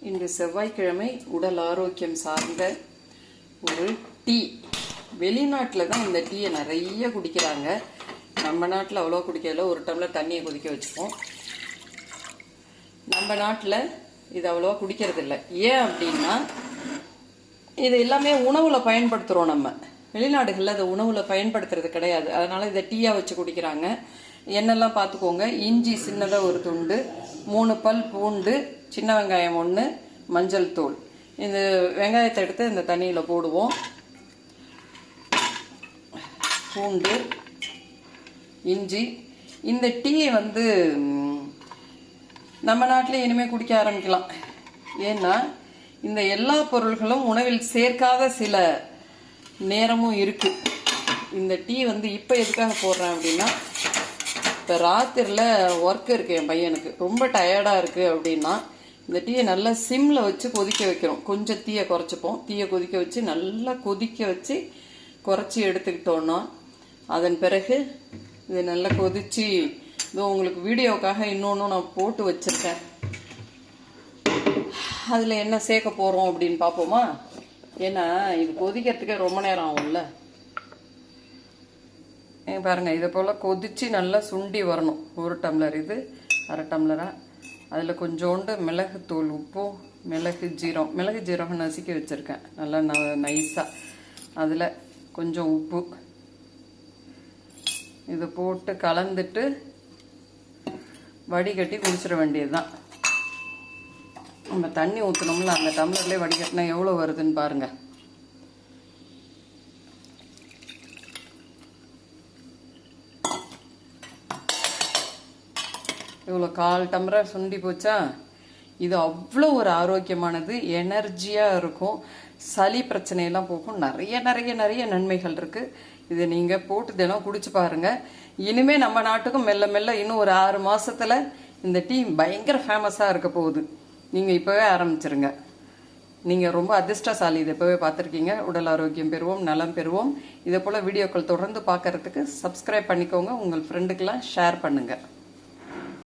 இன்று செவ்வாய்க்கிழமை உடல் ஆரோக்கியம் சார்ந்த ஒரு டீ. வெளிநாட்டில் தான் இந்த டீயை நிறைய குடிக்கிறாங்க. நம்ம நாட்டில் அவ்வளோ குடிக்கல. ஒரு டம்ளர் தண்ணியை கொதிக்க வச்சுப்போம். நம்ம நாட்டில் இது அவ்வளோவா குடிக்கிறது இல்லை. ஏன் அப்படின்னா இது எல்லாமே உணவில் பயன்படுத்துகிறோம். நம்ம வெளிநாடுகளில் அதை உணவில் பயன்படுத்துறது கிடையாது. அதனால் இதை டீயாக வச்சு குடிக்கிறாங்க. என்னெல்லாம் பார்த்துக்கோங்க. இஞ்சி சின்னதாக ஒரு துண்டு, 3 பல் பூண்டு, சின்ன வெங்காயம் 1, மஞ்சள் தூள். இந்த வெங்காயத்தை எடுத்து இந்த தண்ணியில் போடுவோம். பூண்டு, இஞ்சி. இந்த டீயை நம்ம நாட்டிலே இனிமேல் குடிக்க ஆரம்பிக்கலாம். ஏன்னா இந்த எல்லா பொருள்களும் உணவில் சேர்க்காத சில நேரமும் இருக்கு. இந்த டீ இப்போ எதுக்காக போடுறேன் அப்படின்னா, இப்போ ராத்திரியில் ஒர்க் இருக்குது, என் பையனுக்கு ரொம்ப டயர்டாக இருக்குது அப்படின்னா இந்த டீயை நல்லா சிம்மில் வச்சு கொதிக்க வைக்கிறோம். கொஞ்சம் தீயை குறைச்சிப்போம். தீயை கொதிக்க வச்சு நல்லா கொதிக்க வச்சு குறைச்சி எடுத்துக்கிட்டோன்னா அதன் பிறகு இது நல்லா கொதிச்சு இதோ உங்களுக்கு வீடியோவுக்காக இன்னொன்று நான் போட்டு வச்சுருக்கேன். அதில் என்ன சேர்க்க போகிறோம் அப்படின்னு பார்ப்போமா? ஏன்னா இது கொதிக்கிறதுக்கே ரொம்ப நேரம் ஆகும்ல. பாருங்கள், இதை போல் கொதித்து நல்லா சுண்டி வரணும். 1 டம்ளர் இது, 1/2 டம்ளரா. அதில் கொஞ்சோண்டு மிளகுத்தூள், உப்பும் மிளகு ஜீரகம் நசுக்கி வச்சுருக்கேன் நல்லா நைஸாக. அதில் கொஞ்சம் உப்பு இதை போட்டு கலந்துட்டு வடிகட்டி குடிச்சிட வேண்டியது தான். நம்ம தண்ணி ஊற்றணும்ல, அந்த டம்ளர்லேயே வடிகட்டினா எவ்வளோ வருதுன்னு பாருங்கள். இவ்வளோ 1/4 டம்ளர் சுண்டி போச்சா? இது அவ்வளோ ஒரு ஆரோக்கியமானது, எனர்ஜியாக இருக்கும், சளி பிரச்சனையெல்லாம் போகும். நிறைய நிறைய நிறைய நன்மைகள் இருக்குது. இதை நீங்கள் போட்டு தினம் குடிச்சு பாருங்கள். இனிமேல் நம்ம நாட்டுக்கும் மெல்ல மெல்ல இன்னும் ஒரு 6 மாதத்தில் இந்த டீ பயங்கர ஃபேமஸாக இருக்க போகுது. நீங்கள் இப்போவே ஆரம்பிச்சிருங்க. நீங்கள் ரொம்ப அதிர்ஷ்டசாலி. இதை இப்போவே பார்த்துருக்கீங்க. உடல் ஆரோக்கியம் பெறுவோம், நலம் பெறுவோம். இதே போல் வீடியோக்கள் தொடர்ந்து பார்க்கறதுக்கு சப்ஸ்கிரைப் பண்ணிக்கோங்க. உங்கள் ஃப்ரெண்டுக்கெல்லாம் ஷேர் பண்ணுங்கள்.